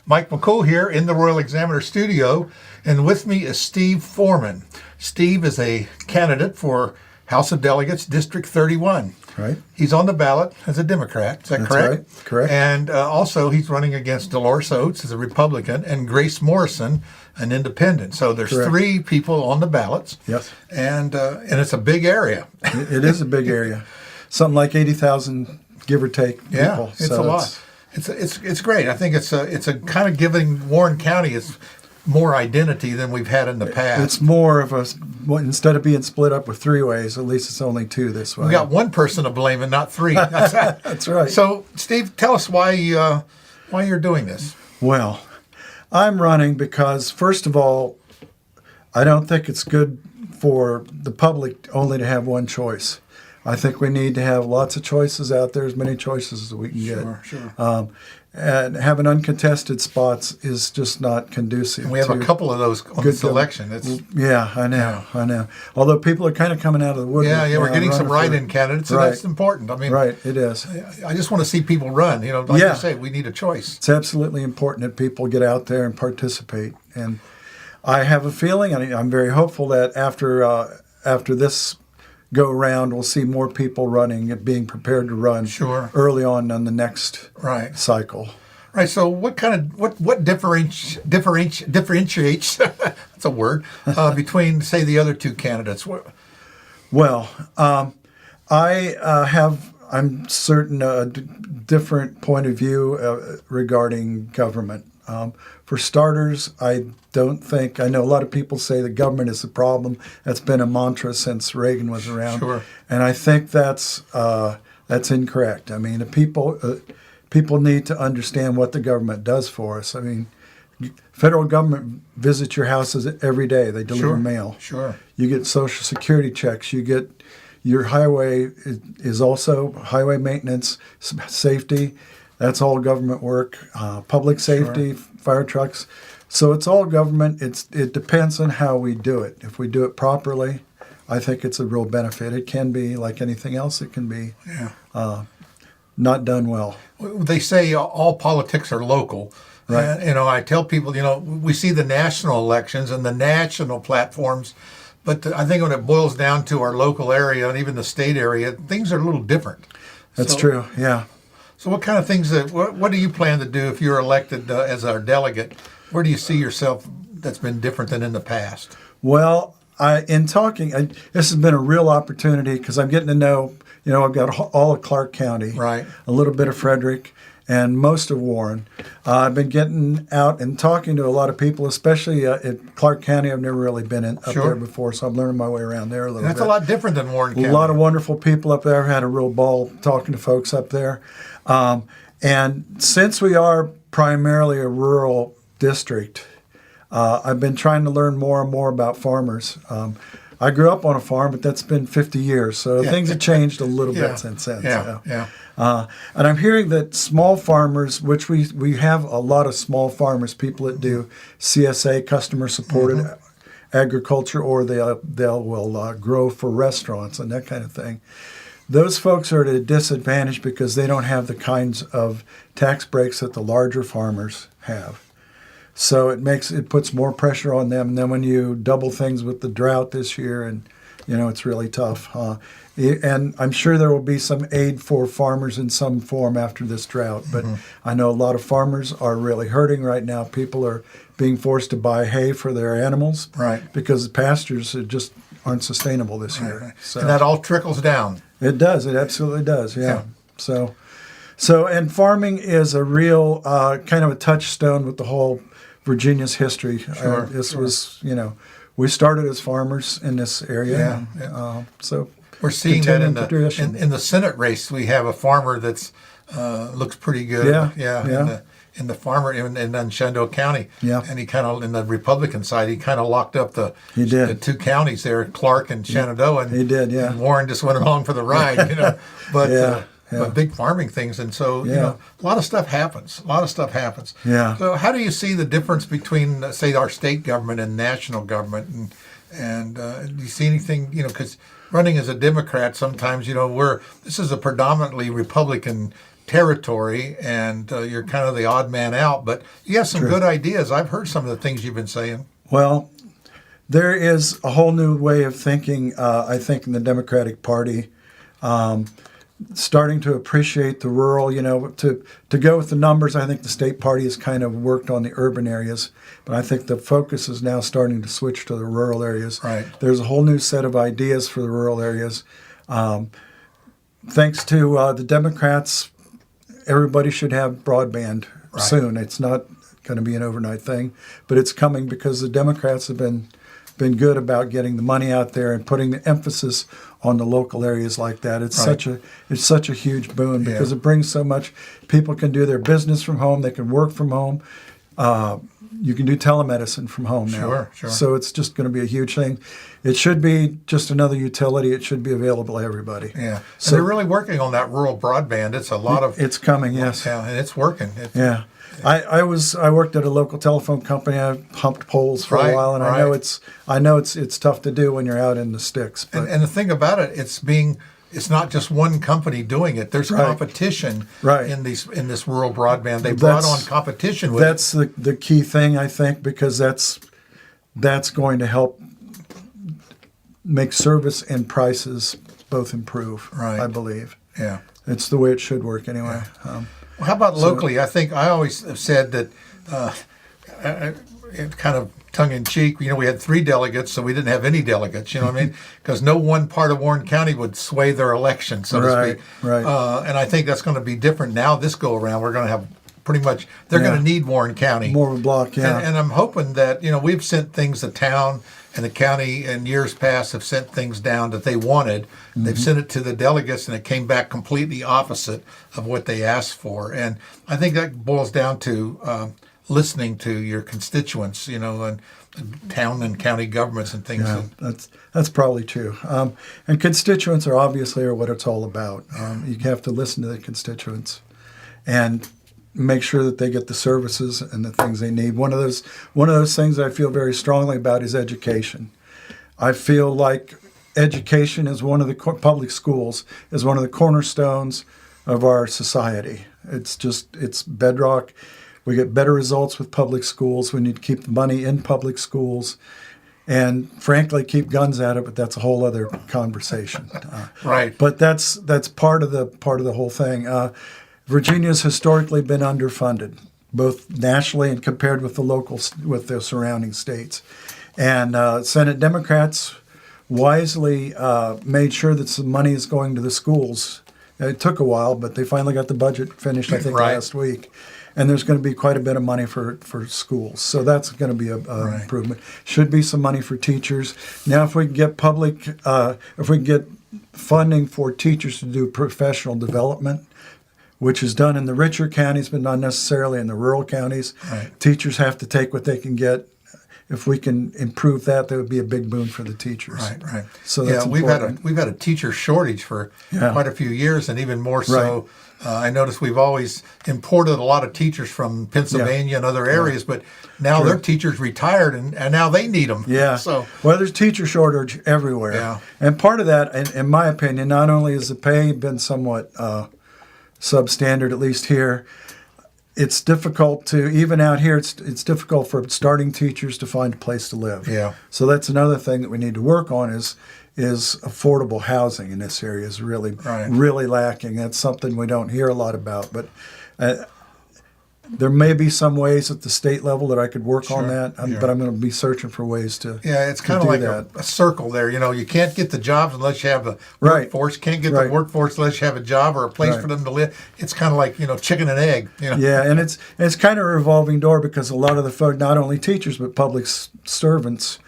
Mike McCool here in the Royal Examiner studio, and with me is Steve Foreman. Steve is a candidate for House of Delegates District 31. Right. He's on the ballot as a Democrat. Is that That's correct? Right. Correct. And also he's running against Dolores Oates as a Republican and Grace Morrison, an independent. So there's Correct. 3 people on the ballots. Yes. And it's a big area. It is a big area. Something like 80,000, give or take, people. Yeah, it's So a lot. It's great. I think it's a kind of giving Warren County is more identity than we've had in the past. It's more of a, instead of being split up with 3 ways, at least it's only 2 this way. We got 1 person to blame and not 3. That's right. So, Steve, tell us why you're doing this. Well, I'm running because, first of all, I don't think it's good for the public only to have one choice. I think we need to have lots of choices out there, as many choices as we can get. Sure. And having uncontested spots is just not conducive. And we have a couple of those on this election. Yeah, I know. Although people are kind of coming out of the woodwork. Yeah, we're getting some write-in candidates, so that's important. I mean, right, it is. I just want to see people run. Like you say, we need a choice. It's absolutely important that people get out there and participate. And I have a feeling, I'm very hopeful that after this go around, we'll see more people running and being prepared to run early on the next cycle. Right. So what differentiates that's a word between, say, the other 2 candidates? Well, I'm certain a different point of view regarding government. For starters, I know a lot of people say the government is the problem. That's been a mantra since Reagan was around. Sure. And I think that's incorrect. I mean, people need to understand what the government does for us. I mean, federal government visits your houses every day. They deliver mail. Sure. You get Social Security checks. You get your highway is also highway maintenance, safety. That's all government work. Public safety, fire trucks. So it's all government. It depends on how we do it. If we do it properly, I think it's a real benefit. It can be like anything else. It can be not done well. They say all politics are local. Right. I tell people, we see the national elections and the national platforms, but I think when it boils down to our local area and even the state area, things are a little different. That's true. Yeah. So what kind of things, what do you plan to do if you're elected as our delegate? Where do you see yourself that's been different than in the past? Well, this has been a real opportunity because I'm getting to know, I've got all of Clark County, right, a little bit of Frederick, and most of Warren. I've been getting out and talking to a lot of people, especially at Clark County. I've never really been up there before, so I'm learning my way around there a little bit. That's a lot different than Warren County. A lot of wonderful people up there. I've had a real ball talking to folks up there. And since we are primarily a rural district, I've been trying to learn more and more about farmers. I grew up on a farm, but that's been 50 years, so things have changed a little bit since then. And I'm hearing that small farmers, which we have a lot of small farmers, people that do CSA, customer supported agriculture, or they'll grow for restaurants and that kind of thing. Those folks are at a disadvantage because they don't have the kinds of tax breaks that the larger farmers have. So it puts more pressure on them. And then when you double things with the drought this year, and it's really tough. And I'm sure there will be some aid for farmers in some form after this drought. But I know a lot of farmers are really hurting right now. People are being forced to buy hay for their animals, because the pastures just aren't sustainable this year. So, and that all trickles down. It does. It absolutely does. Yeah. So and farming is a real kind of a touchstone with the whole Virginia's history. This was, we started as farmers in this area. So we're seeing that in the Senate race. We have a farmer that's looks pretty good. In the farmer in Shenandoah County. And he kind of, in the Republican side, he kind of locked up the 2 counties there, Clark and Shenandoah. And, he did, and Warren just went along for the ride, But big farming things. And so, a lot of stuff happens. So how do you see the difference between, say, our state government and national government? And do you see anything, because running as a Democrat, sometimes, this is a predominantly Republican territory, and you're kind of the odd man out. But you have some good ideas. I've heard some of the things you've been saying. Well, there is a whole new way of thinking, I think, in the Democratic Party, starting to appreciate the rural. To go with the numbers, I think the state party has kind of worked on the urban areas, but I think the focus is now starting to switch to the rural areas. Right. There's a whole new set of ideas for the rural areas. Thanks to the Democrats, everybody should have broadband soon. It's not going to be an overnight thing, but it's coming because the Democrats have been good about getting the money out there and putting the emphasis on the local areas like that. It's such a huge boon because it brings so much. People can do their business from home. They can work from home. You can do telemedicine from home now. Sure. So it's just going to be a huge thing. It should be just another utility. It should be available to everybody. Yeah. So they're really working on that rural broadband. It's a lot of. It's coming. Yes. Yeah, and it's working. I worked at a local telephone company. I humped poles for a while, and I know it's tough to do when you're out in the sticks. But. And the thing about it, it's not just one company doing it. There's competition in this rural broadband. They brought on competition with that's the key thing, I think, because that's going to help make service and prices both improve, I believe. Yeah. It's the way it should work anyway. Well, how about locally? I think I always have said that, kind of tongue-in-cheek, we had 3 delegates, so we didn't have any delegates, you know what I mean? Because no one part of Warren County would sway their election, so to speak. Right. And I think that's going to be different now this go-around. We're going to have pretty much, they're going to need Warren County. More of a block, And I'm hoping that, we've sent things to town, and the county in years past have sent things down that they wanted. Mm-hmm. They've sent it to the delegates, and it came back completely opposite of what they asked for. And I think that boils down to listening to your constituents, and town and county governments and things. Yeah, that's probably true. And constituents are obviously what it's all about. You have to listen to the constituents and make sure that they get the services and the things they need. One of those things I feel very strongly about is education. I feel like education is one of the public schools is one of the cornerstones of our society. It's bedrock. We get better results with public schools. We need to keep the money in public schools, and frankly, keep guns out of it. That's a whole other conversation. Right. But that's part of the whole thing. Virginia's historically been underfunded, both nationally and compared with the surrounding states. And Senate Democrats wisely made sure that some money is going to the schools. It took a while, but they finally got the budget finished, I think, last week. And there's going to be quite a bit of money for schools. So that's going to be an improvement. Should be some money for teachers. Now, if we can get funding for teachers to do professional development, which is done in the richer counties, but not necessarily in the rural counties. Right. Teachers have to take what they can get. If we can improve that would be a big boon for the teachers. Right. So that's we've had a teacher shortage for quite a few years, and even more so. I noticed we've always imported a lot of teachers from Pennsylvania and other areas, but now their teachers retired, and now they need them. Yeah. So there's teacher shortage everywhere. Yeah. And part of that, in my opinion, not only has the pay been somewhat substandard, at least here, it's difficult to, even out here, it's difficult for starting teachers to find a place to live. Yeah. So that's another thing that we need to work on is affordable housing in this area is really lacking. That's something we don't hear a lot about, but there may be some ways at the state level that I could work on that, but I'm going to be searching for ways to it's kind of like a circle there. You can't get the jobs unless you have the workforce. Can't get the workforce unless you have a job or a place for them to live. It's kind of like, chicken and egg. Yeah, and it's kind of a revolving door because a lot of the folk, not only teachers, but public servants,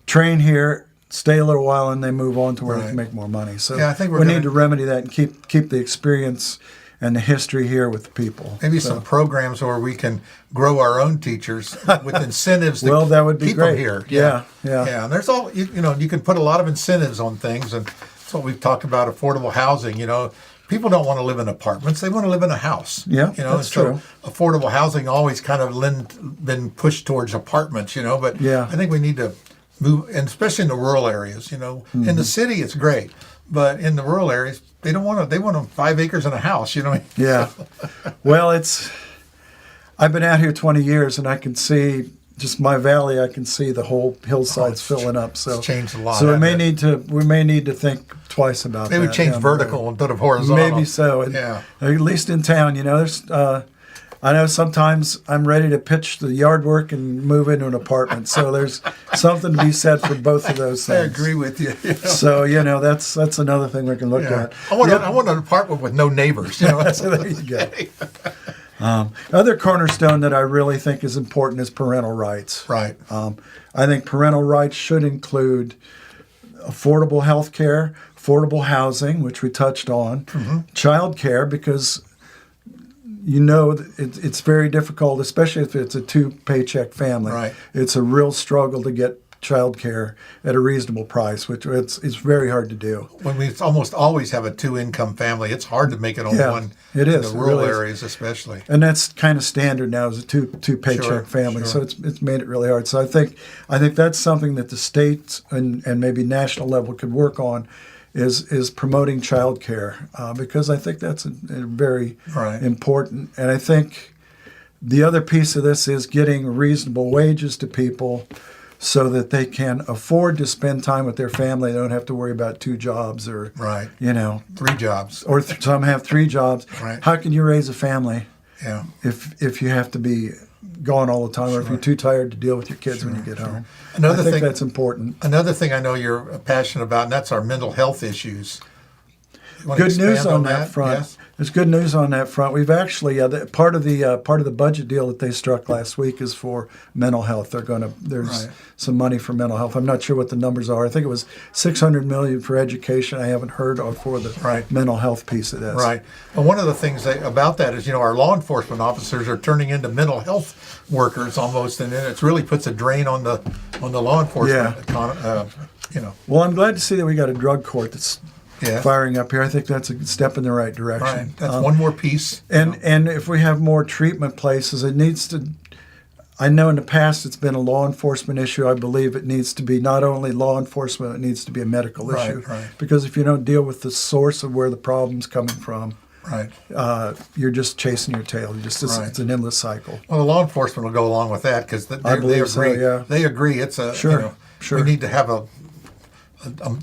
train here, stay a little while, and they move on to where they can make more money. So I think we need to remedy that and keep the experience and the history here with the people. Maybe some programs where we can grow our own teachers with incentives to that would be keep great. them here. Yeah. And there's all, you can put a lot of incentives on things, and that's what we've talked about, affordable housing. People don't want to live in apartments. They want to live in a house. Yeah, that's true. Affordable housing always kind of been pushed towards apartments, but I think we need to move, and especially in the rural areas, In the city, it's great. but in the rural areas, they don't want to. They want them 5 acres and a house. You know what I mean? Yeah. Well, I've been out here 20 years, and I can see just my valley. I can see the whole hillsides filling up. So it's changed a lot. So we may need to think twice about that. Maybe change vertical instead of horizontal. Maybe so. And yeah. At least in town, there's. I know sometimes I'm ready to pitch the yard work and move into an apartment. So there's something to be said for both of those things. I agree with you. So that's another thing we can look at. I want an apartment with no neighbors. So there you go. Other cornerstone that I really think is important is parental rights. Right. I think parental rights should include affordable health care, affordable housing, which we touched on, child care, because it's very difficult, especially if it's a 2-paycheck family. Right. It's a real struggle to get child care at a reasonable price, which it's very hard to do. When we almost always have a 2-income family, it's hard to make it on one. It is. In the rural areas especially. And that's kind of standard now as a two paycheck family. So it's made it really hard. So I think that's something that the states and maybe national level could work on is promoting child care, because I think that's a very important. And I think the other piece of this is getting reasonable wages to people so that they can afford to spend time with their family. They don't have to worry about 2 jobs or 3 jobs. Or some have 3 jobs. Right. How can you raise a family if you have to be gone all the time, or if you're too tired to deal with your kids when you get home? I think that's important. Another thing I know you're passionate about, and that's our mental health issues. Good news on that front. Yes? There's good news on that front. We've actually part of the budget deal that they struck last week is for mental health. There's some money for mental health. I'm not sure what the numbers are. I think it was $600 million for education. I haven't heard of for the mental health piece of this. Right. Well, one of the things about that is our law enforcement officers are turning into mental health workers almost, and it really puts a drain on the law enforcement. Well, I'm glad to see that we got a drug court that's firing up here. I think that's a step in the right direction. Right. That's one more piece. And if we have more treatment places, it needs to. I know in the past it's been a law enforcement issue. I believe it needs to be not only law enforcement, it needs to be a medical issue. Right. Because if you don't deal with the source of where the problem's coming from, right, you're just chasing your tail. It's an endless cycle. Well, the law enforcement will go along with that because they agree. They agree. It's a sure. We need to have a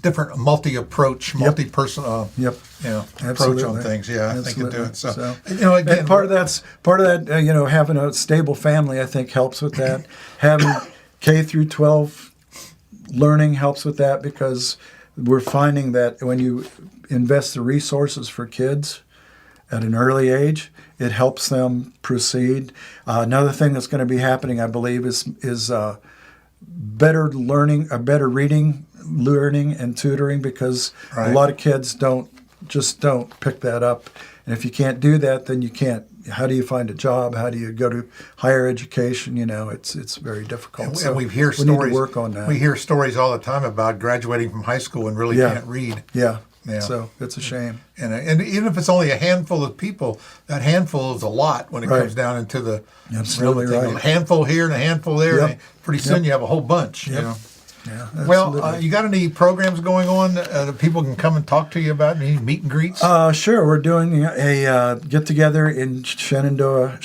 different multi-person approach on things. Yeah, I think you do it. So again, and part of that, having a stable family, I think, helps with that. Having K through 12 learning helps with that, because we're finding that when you invest the resources for kids at an early age, it helps them proceed. Another thing that's going to be happening, I believe, is better learning, better reading, learning, and tutoring, because a lot of kids don't pick that up. And if you can't do that, then you can't. How do you find a job? How do you go to higher education? It's very difficult. And we need to work on that. We hear stories all the time about graduating from high school and really can't read. Yeah. So it's a shame. And even if it's only a handful of people, that handful is a lot when it comes down into the absolutely thing. A handful here and a handful there. And pretty soon you have a whole bunch. Yeah, well, you got any programs going on that people can come and talk to you about? Any meet and greets? Sure. We're doing a get-together in Shenandoah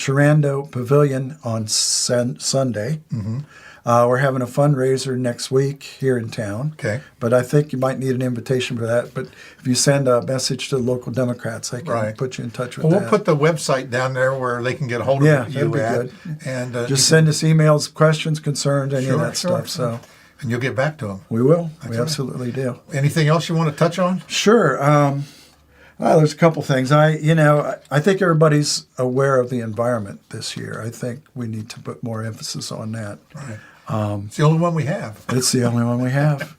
Pavilion on Sunday. Mm-hmm. We're having a fundraiser next week here in town. Okay. But I think you might need an invitation for that. But if you send a message to the local Democrats, they can put you in touch with that. We'll put the website down there where they can get a hold of you. Yeah, that'd be good. And just send us emails, questions, concerns, any of that stuff. So. And you'll get back to them. We will. We absolutely do. Anything else you want to touch on? Sure. There's a couple things. I think everybody's aware of the environment this year. I think we need to put more emphasis on that. Right. It's the only one we have. It's the only one we have.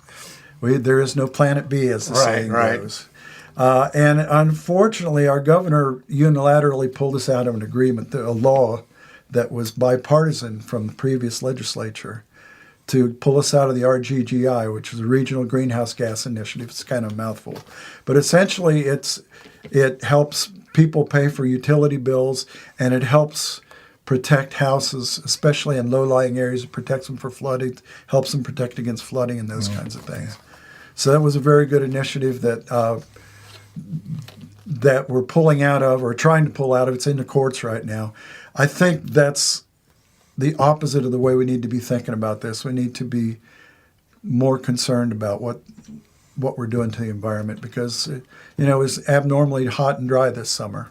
There is no planet B, as the saying goes. And unfortunately, our governor unilaterally pulled us out of an agreement, a law that was bipartisan from the previous legislature, to pull us out of the RGGI, which is the Regional Greenhouse Gas Initiative. It's kind of a mouthful. But essentially, it helps people pay for utility bills, and it helps protect houses, especially in low-lying areas. It protects them for flooding, helps them protect against flooding and those kinds of things. So that was a very good initiative that we're pulling out of, or trying to pull out of. It's in the courts right now. I think that's the opposite of the way we need to be thinking about this. We need to be more concerned about what we're doing to the environment, because it was abnormally hot and dry this summer.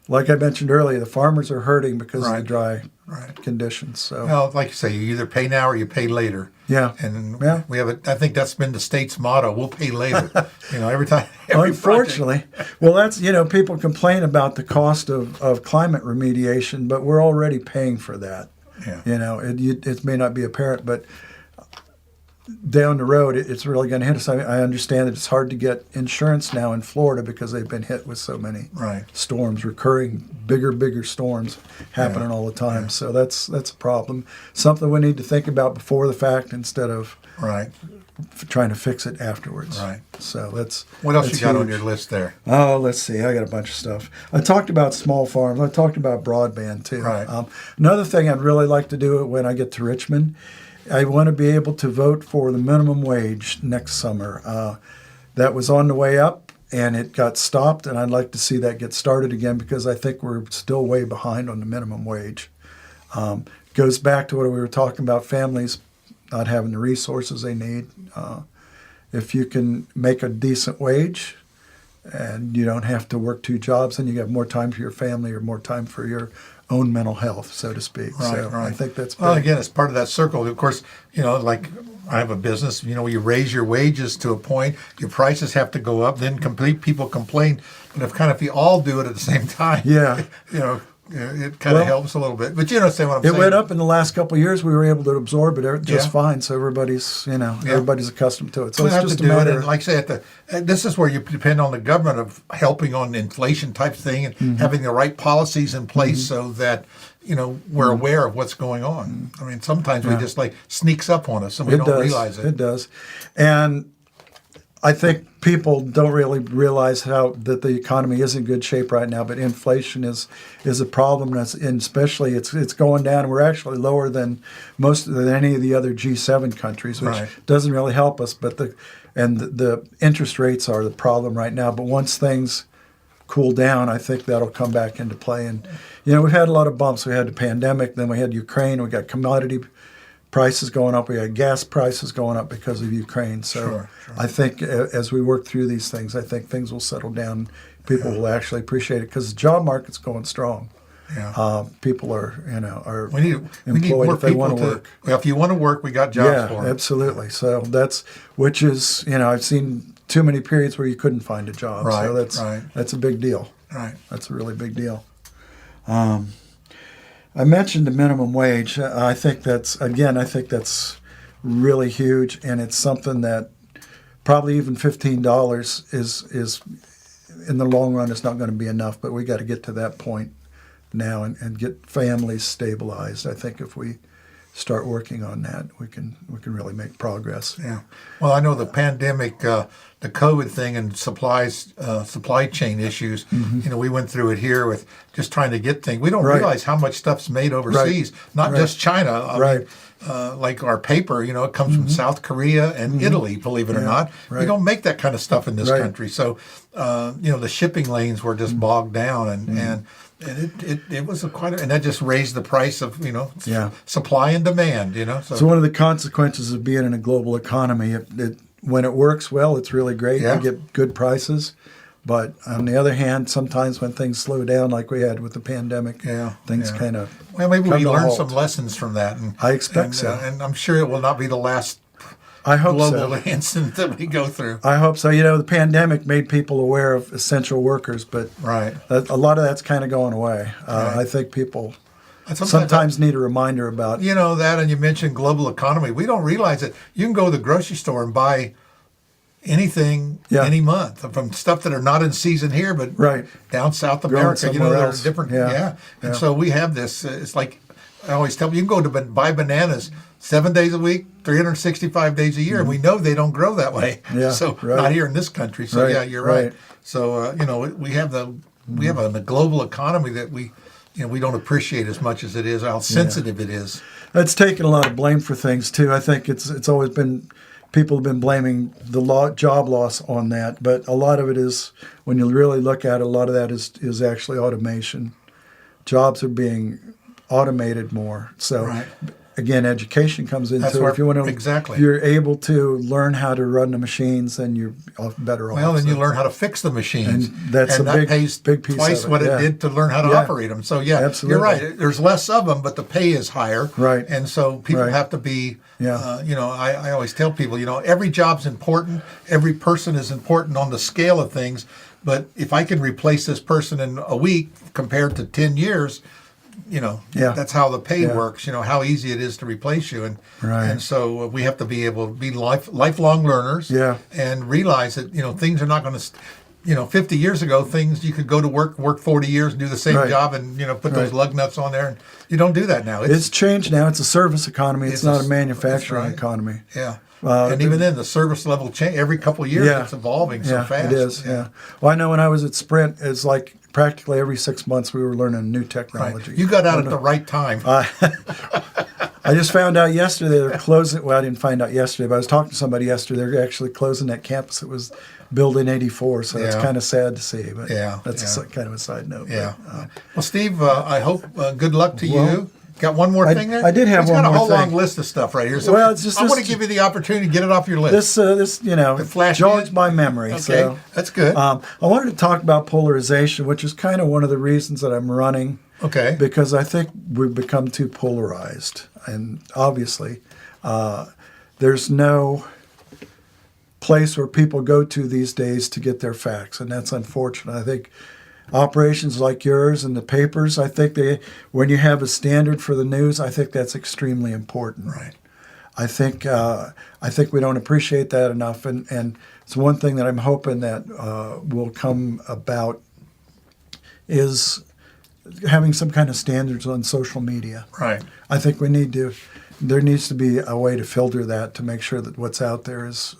Like I mentioned earlier, the farmers are hurting because of the dry conditions. So, well, like you say, you either pay now or you pay later. Yeah, and we have I think that's been the state's motto: "We'll pay later." Every time. Unfortunately, well, that's people complain about the cost of climate remediation, but we're already paying for that. Yeah. It may not be apparent, but down the road, it's really going to hit us. I understand that it's hard to get insurance now in Florida because they've been hit with so many storms, recurring, bigger storms happening all the time. Yeah. So that's a problem. Something we need to think about before the fact instead of trying to fix it afterwards. Right. So that's what else that's you got huge. on your list there? Oh, let's see. I got a bunch of stuff. I talked about small farms. I talked about broadband too. Right. Another thing I'd really like to do when I get to Richmond, I want to be able to vote for the minimum wage next summer. That was on the way up, and it got stopped, and I'd like to see that get started again because I think we're still way behind on the minimum wage. Goes back to what we were talking about, families not having the resources they need. If you can make a decent wage and you don't have to work 2 jobs, then you have more time for your family or more time for your own mental health, so to speak. I think that's big. Well, again, it's part of that circle. Of course, like I have a business, you raise your wages to a point, your prices have to go up, then people complain. But if you all do it at the same time, it kind of helps a little bit. But you understand what I'm saying? It went up in the last couple of years. We were able to absorb it just fine. So everybody's accustomed to it. So it's just a matter. Like I say, this is where you depend on the government of helping on the inflation type thing and having the right policies in place so that we're aware of what's going on. I mean, sometimes we just sneaks up on us and we don't realize it. It does, and I think people don't really realize that the economy is in good shape right now, but inflation is a problem, and especially it's going down. We're actually lower than any of the other G7 countries, which doesn't really help us. But the interest rates are the problem right now. But once things cool down, I think that'll come back into play. And we've had a lot of bumps. We had the pandemic, then we had Ukraine. We got commodity prices going up. We had gas prices going up because of Ukraine. So I think as we work through these things, I think things will settle down. People will actually appreciate it because the job market's going strong. Yeah. People are we need employed more if they want to work. Well, if you want to work, we got jobs for them. Absolutely. So I've seen too many periods where you couldn't find a job. Right. So that's a big deal. Right. That's a really big deal. I mentioned the minimum wage. I think that's really huge, and it's something that probably even $15 is in the long run is not going to be enough. But we got to get to that point now and get families stabilized. I think if we start working on that, we can really make progress. Yeah. Well, I know the pandemic, the COVID thing, and supply chain issues. We went through it here with just trying to get things. We don't realize how much stuff's made overseas, not just China. I mean, like our paper, it comes from South Korea and Italy. Believe it or not, we don't make that kind of stuff in this country. So, the shipping lanes were just bogged down, and it was and that just raised the price of supply and demand. So one of the consequences of being in a global economy, when it works well, it's really great. You get good prices. But on the other hand, sometimes when things slow down, like we had with the pandemic, things kind of maybe we learned some lessons from that. And I expect so. And I'm sure it will not be the last global incident that we go through. I hope so. The pandemic made people aware of essential workers, but a lot of that's kind of going away. I think people sometimes need a reminder about that. And you mentioned global economy. We don't realize it. You can go to the grocery store and buy anything any month from stuff that are not in season here, but down South America, there's different. And so we have this. It's like I always tell you, you can go to buy bananas 7 days a week, 365 days a year, and we know they don't grow that way. So not here in this country. So you're right. So we have a global economy that we don't appreciate as much as it is. How sensitive it is. It's taken a lot of blame for things too. I think it's always been people have been blaming the job loss on that, but a lot of it is, when you really look at it, a lot of that is actually automation. Jobs are being automated more. So right. Again, education comes into it. If you want to, exactly. If you're able to learn how to run the machines, then you're better off. Well, then you learn how to fix the machines, and that pays big piece twice of it. what it did to learn how to operate them. So absolutely. You're right. There's less of them, but the pay is higher. Right. And so people have to be. I always tell people, every job's important. Every person is important on the scale of things. But if I can replace this person in a week compared to 10 years. That's how the pay works, how easy it is to replace you. And so we have to be able to be lifelong learners and realize that, things are not going to, 50 years ago, things you could go to work 40 years and do the same job and, put those lug nuts on there. And you don't do that now. It's changed now. It's a service economy. It's not a manufacturing economy. Yeah. And even then, the service level change every couple of years. It's evolving so fast. It is. Yeah. Well, I know when I was at Sprint, it's like practically every 6 months we were learning new technology. Right. You got out at the right time. I just found out yesterday they're closing. Well, I didn't find out yesterday, but I was talking to somebody yesterday. They're actually closing that campus. It was built in '84, so it's kind of sad to see. But that's kind of a side note. Yeah. Well, Steve, I hope good luck to you. Got one more thing there? I did have one more thing. It's got a whole long list of stuff right here. So I want to give you the opportunity to get it off your list. This jogs my memory. Okay, so, that's good. I wanted to talk about polarization, which is kind of one of the reasons that I'm running. Okay. Because I think we've become too polarized. And obviously, there's no place where people go to these days to get their facts, and that's unfortunate. I think operations like yours and the papers, I think when you have a standard for the news, I think that's extremely important. Right. I think we don't appreciate that enough, and it's one thing that I'm hoping that will come about is having some kind of standards on social media. Right. I think there needs to be a way to filter that to make sure that what's out there is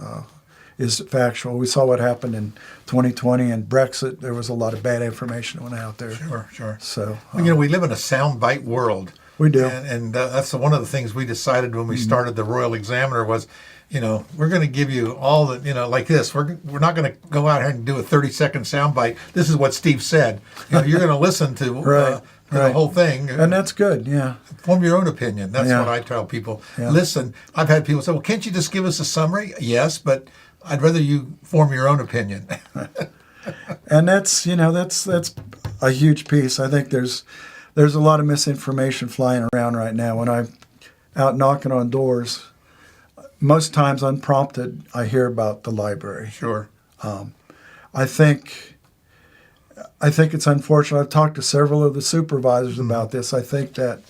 factual. We saw what happened in 2020 and Brexit. There was a lot of bad information that went out there. Sure. So, we live in a soundbite world. We do. And that's one of the things we decided when we started the Royal Examiner was, we're going to give you all the, like this. We're not going to go out here and do a 30-second soundbite. This is what Steve said. You're going to listen to the whole thing. And that's good, yeah. Form your own opinion. That's what I tell people. Yeah. Listen, I've had people say, well, can't you just give us a summary? Yes, but I'd rather you form your own opinion. And that's a huge piece. I think there's a lot of misinformation flying around right now. When I'm out knocking on doors, most times unprompted, I hear about the library. Sure. I think it's unfortunate. I've talked to several of the supervisors about this. I think that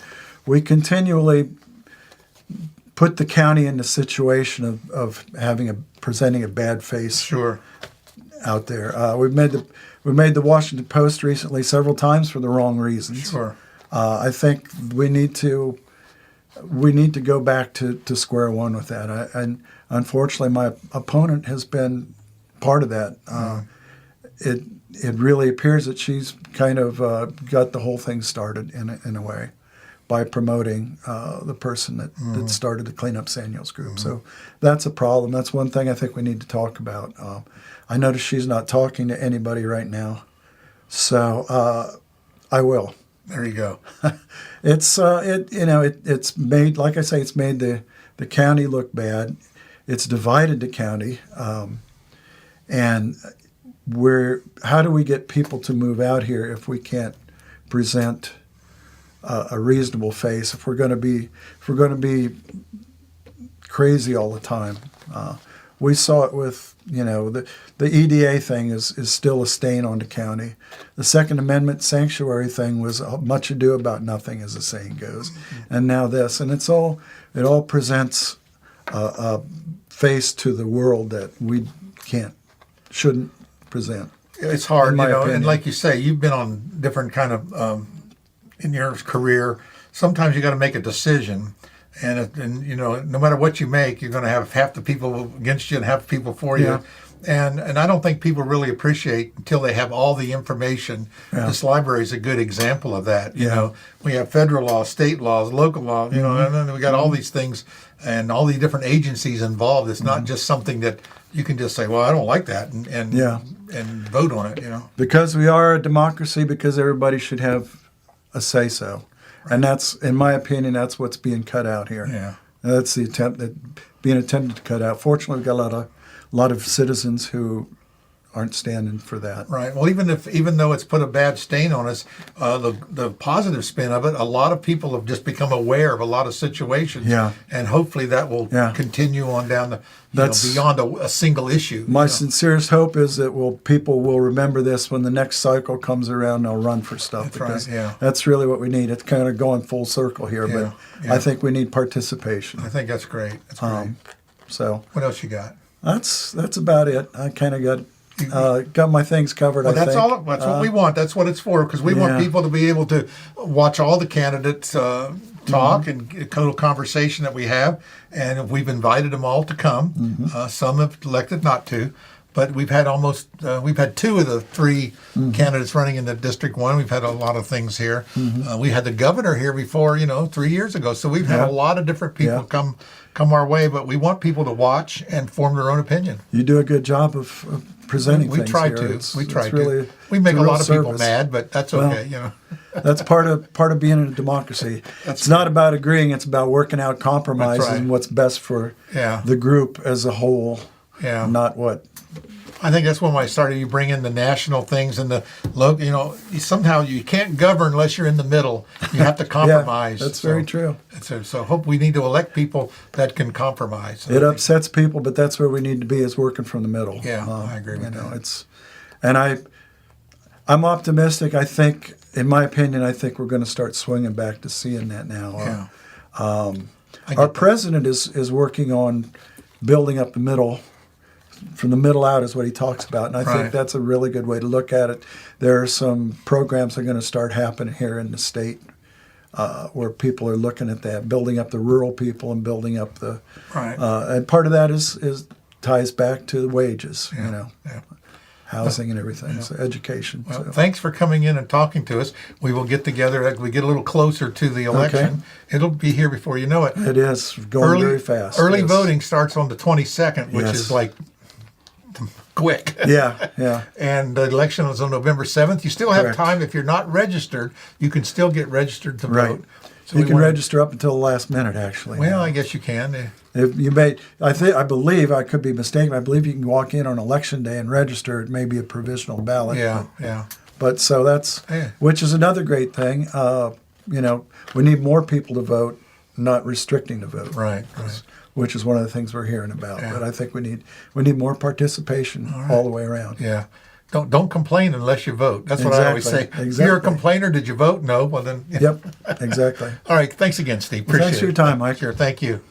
we continually put the county in the situation of presenting a bad face out there. We've made the Washington Post recently several times for the wrong reasons. Sure. I think we need to go back to square one with that. And unfortunately, my opponent has been part of that. It really appears that she's kind of got the whole thing started in a way by promoting the person that started the Clean Up Samuels group. So that's a problem. That's one thing I think we need to talk about. I notice she's not talking to anybody right now, so I will. There you go. It's made, like I say, it's made the county look bad. It's divided the county, and how do we get people to move out here if we can't present a reasonable face? If we're going to be crazy all the time, we saw it with the EDA thing is still a stain on the county. The Second Amendment sanctuary thing was much ado about nothing, as the saying goes, and now this, and it all presents a face to the world that we shouldn't present. It's hard, in my opinion. And like you say, you've been on different kind of in your career. Sometimes you got to make a decision. And no matter what you make, you're going to have half the people against you and half the people for you. And I don't think people really appreciate until they have all the information. Yeah. This library is a good example of that. You know, we have federal laws, state laws, local law, you know, and then we got all these things and all these different agencies involved. It's not just something that you can just say, well, I don't like that and vote on it, you know. Because we are a democracy, because everybody should have a say-so. Right. And that's, in my opinion, that's what's being cut out here. Yeah. That's the attempt that being attempted to cut out. Fortunately, we've got a lot of citizens who aren't standing for that. Right. Well, even though it's put a bad stain on us, the positive spin of it, a lot of people have just become aware of a lot of situations. Yeah. And hopefully that will continue on down the beyond a single issue. My sincerest hope is that people will remember this when the next cycle comes around. They'll run for stuff. That's right. That's really what we need. It's kind of going full circle here, but I think we need participation. I think that's great. That's great. So what else you got? That's about it. I kind of got my things covered. Well, that's what we want. That's what it's for, because we want people to be able to watch all the candidates talk and get a little conversation that we have. And we've invited them all to come. Some have elected not to, but we've had we've had 2 of the 3 candidates running in the District 1. We've had a lot of things here. We had the governor here before, 3 years ago. So we've had a lot of different people come our way, but we want people to watch and form their own opinion. You do a good job of presenting things. We try here. to. We make a lot of people mad, but that's okay. That's part of being in a democracy. It's not about agreeing; it's about working out compromises and what's best for the group as a whole. Yeah. Not what. I think that's when I started. You bring in the national things and the local. Somehow you can't govern unless you're in the middle. You have to compromise. That's very true. So hope we need to elect people that can compromise. It upsets people, but that's where we need to be, is working from the middle. Yeah, I agree with that. I'm optimistic. I think, in my opinion, we're going to start swinging back to seeing that now. Our president is working on building up the middle. From the middle out is what he talks about, and I think that's a really good way to look at it. There are some programs that are going to start happening here in the state where people are looking at that, building up the rural people and building up the and part of that is ties back to the wages, housing and everything, so education. Well, thanks for coming in and talking to us. We will get together as we get a little closer to the election. Okay. It'll be here before you know it. It is going very fast. Early voting starts on the 22nd, which is like quick. Yeah. And the election is on November 7th. You still have time. If you're not registered, you can still get registered to vote. So you can register up until the last minute, actually. Well, I guess you can. If you I believe, I could be mistaken, I believe you can walk in on election day and register. It may be a provisional ballot. But so that's, which is another great thing. We need more people to vote, not restricting the vote. Right. Which is one of the things we're hearing about. But I think we need more participation all the way around. Yeah. Don't complain unless you vote. That's what I always say. If you're a complainer, did you vote? No. Well then. Yep. Exactly. All right. Thanks again, Steve. Appreciate it. Thanks for your time, Mike. Sure. Thank you.